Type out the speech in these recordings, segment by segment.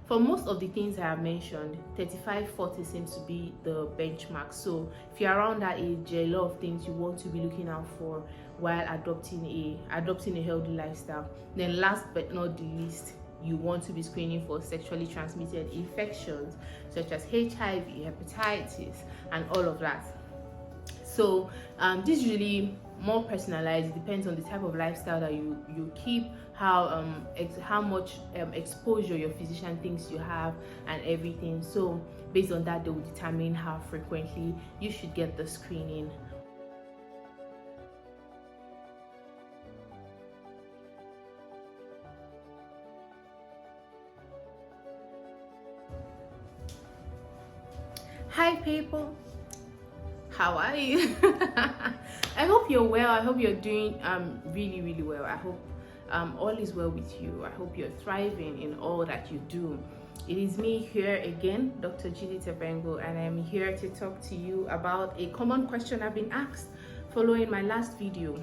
For most of the things I have mentioned, 35-40 seems to be the benchmark. So if you're around that age, there are a lot of things you want to be looking out for while adopting a healthy lifestyle. Then last but not the least, you want to be screening for sexually transmitted infections such as HIV, hepatitis, and all of that. So this is really more personalized. It depends on the type of lifestyle that you keep, how much exposure your physician thinks you have, and everything. So based on that, they will determine how frequently you should get the screening. Hi people, how are you? I hope you're well. I hope you're doing really well. I hope all is well with you. I hope you're thriving in all that you do. It is me here again, Dr. Judith Ebengho, and I'm here to talk to you about a common question I've been asked following my last video.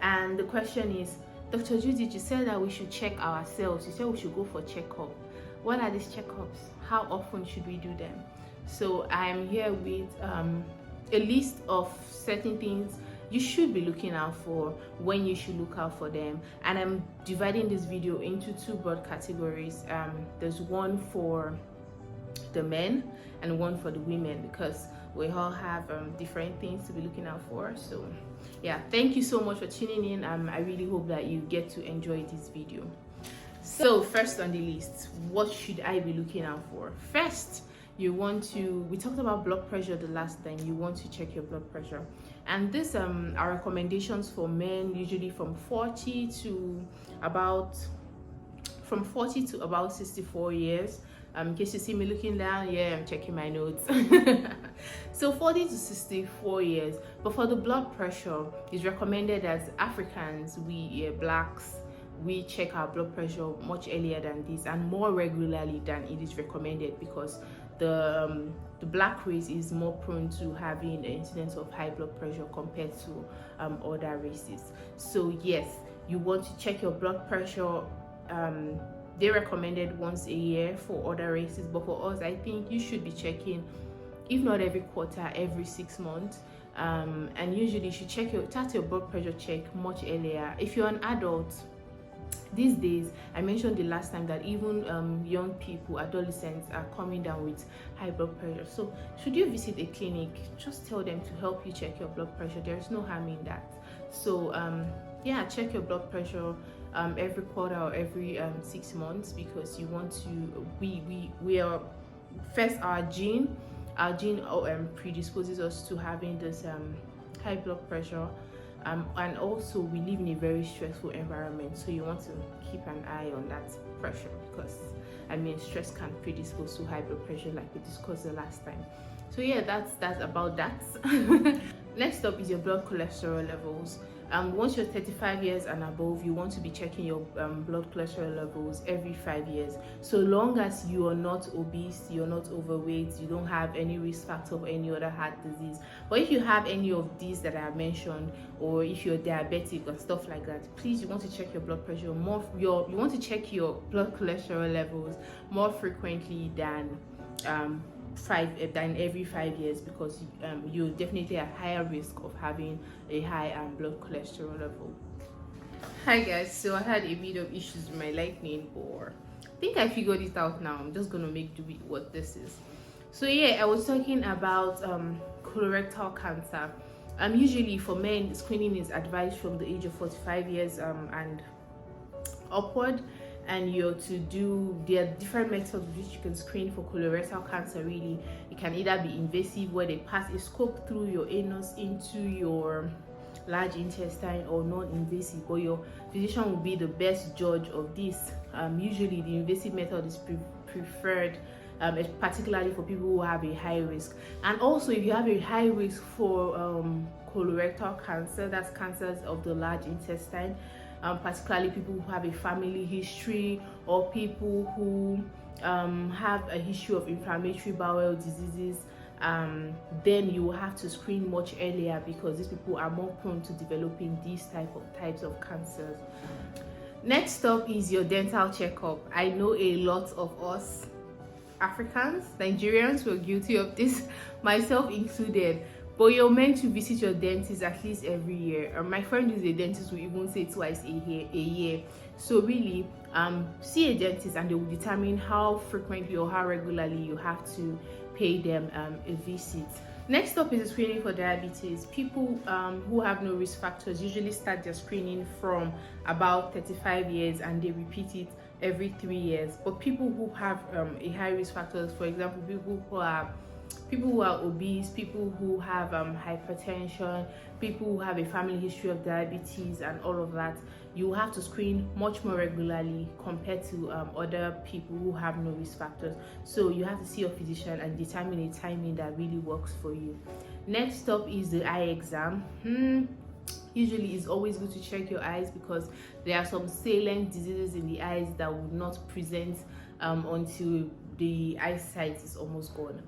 And the question is, Dr. Judith, you said that we should check ourselves. You said we should go for checkup. What are these checkups? How often should we do them? So I'm here with a list of certain things you should be looking out for, when you should look out for them, and I'm dividing this video into two broad categories. There's one for the men and one for the women, because we all have different things to be looking out for. So yeah, thank you so much for tuning in. I really hope that you get to enjoy this video. So first on the list, what should I be looking out for? First, we talked about blood pressure the last time. You want to check your blood pressure, and this are recommendations for men, usually from 40 to about 64 years. In case you see me looking down, yeah, I'm checking my notes. So 40 to 64 years. But for the blood pressure, it's recommended as Africans, blacks, we check our blood pressure much earlier than this and more regularly than it is recommended, because the black race is more prone to having the incidence of high blood pressure compared to other races. So yes, you want to check your blood pressure. They recommended once a year for other races, but for us, I think you should be checking, if not every quarter, every 6 months. And usually you should start your blood pressure check much earlier. If you're an adult, these days, I mentioned the last time that even young people, adolescents, are coming down with high blood pressure. So should you visit a clinic, just tell them to help you check your blood pressure. There's no harm in that. So yeah, check your blood pressure every quarter or every 6 months, because you want to, we are, first, our gene predisposes us to having this high blood pressure. And also we live in a very stressful environment, so you want to keep an eye on that pressure, because stress can predispose to high blood pressure, like we discussed the last time. So yeah, that's about that. Next up is your blood cholesterol levels. Once you're 35 years and above, you want to be checking your blood cholesterol levels every 5 years. So long as you are not obese, you're not overweight, you don't have any risk factor of any other heart disease. But if you have any of these that I have mentioned, or if you're diabetic or stuff like that, please, you want to check your blood pressure more. You want to check your blood cholesterol levels more frequently than every 5 years, because you're definitely at higher risk of having a high blood cholesterol level. Hi guys, so I had a bit of issues with my lightning, or I think I figured it out now. I'm just gonna make do with what this is. So yeah, I was talking about colorectal cancer. Usually for men, screening is advised from the age of 45 years and upward. And there are different methods with which you can screen for colorectal cancer. Really, it can either be invasive, where they pass a scope through your anus into your large intestine, or non-invasive, but your physician will be the best judge of this. Usually the invasive method is preferred, particularly for people who have a high risk. And also, if you have a high risk for colorectal cancer, that's cancers of the large intestine, particularly people who have a family history, or people who have a history of inflammatory bowel diseases, then you will have to screen much earlier, because these people are more prone to developing these types of cancers. Next up is your dental checkup. I know a lot of us Africans, Nigerians were guilty of this, myself included. But you're meant to visit your dentist at least every year. My friend who's a dentist will even say twice a year. So really, see a dentist and they will determine how frequently or how regularly you have to pay them a visit. Next up is screening for diabetes. People who have no risk factors usually start their screening from about 35 years and they repeat it every 3 years. But people who have a high risk factors, for example, people who are obese, people who have hypertension, people who have a family history of diabetes and all of that, you have to screen much more regularly compared to other people who have no risk factors. So you have to see your physician and determine a timing that really works for you. Next up is the eye exam. Usually it's always good to check your eyes because there are some salient diseases in the eyes that will not present until the eyesight is almost gone.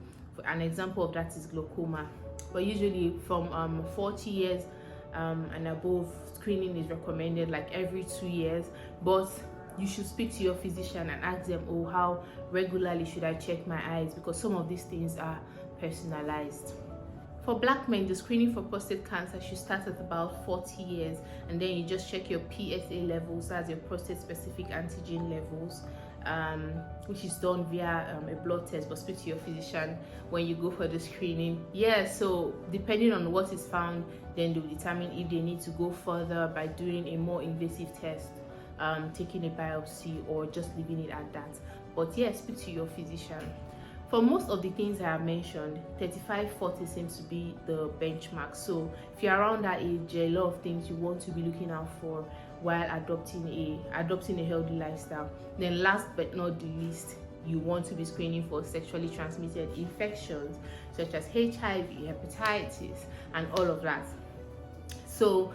An example of that is glaucoma. But usually from 40 years and above, screening is recommended like every 2 years. But you should speak to your physician and ask them, oh, how regularly should I check my eyes, because some of these things are personalized. For black men, the screening for prostate cancer should start at about 40 years, and then you just check your PSA levels, that's your prostate specific antigen levels, which is done via a blood test, but speak to your physician when you go for the screening. So depending on what is found, then they'll determine if they need to go further by doing a more invasive test, taking a biopsy, or just leaving it at that. But speak to your physician. For most of the things I have mentioned, 35-40 seems to be the benchmark. So if you're around that age, there are a lot of things you want to be looking out for while adopting a healthy lifestyle. Then last but not the least, you want to be screening for sexually transmitted infections such as HIV, hepatitis, and all of that. So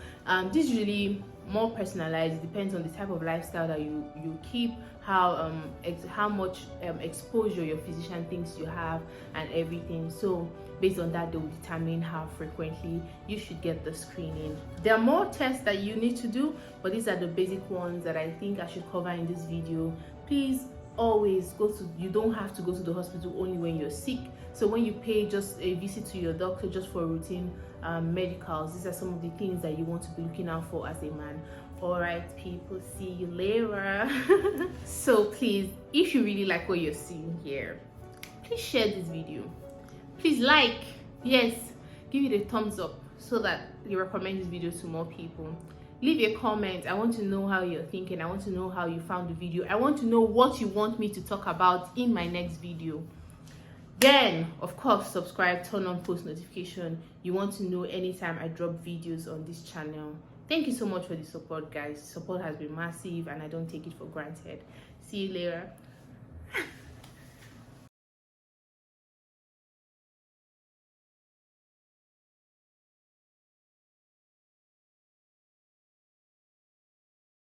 this is really more personalized. It depends on the type of lifestyle that you keep, how much exposure your physician thinks you have, and everything. So based on that, they will determine how frequently you should get the screening. There are more tests that you need to do, but these are the basic ones that I think I should cover in this video. Please always you don't have to go to the hospital only when you're sick. So when you pay just a visit to your doctor just for routine medicals, these are some of the things that you want to be looking out for as a man. All right, people, see you later. So please, if you really like what you're seeing here, please share this video. Please give it a thumbs up so that you recommend this video to more people. Leave a comment. I want to know how you're thinking. I want to know how you found the video. I want to know what you want me to talk about in my next video. Then, of course, subscribe, turn on post notification. You want to know anytime I drop videos on this channel. Thank you so much for the support, guys. Support has been massive and I don't take it for granted. See you later.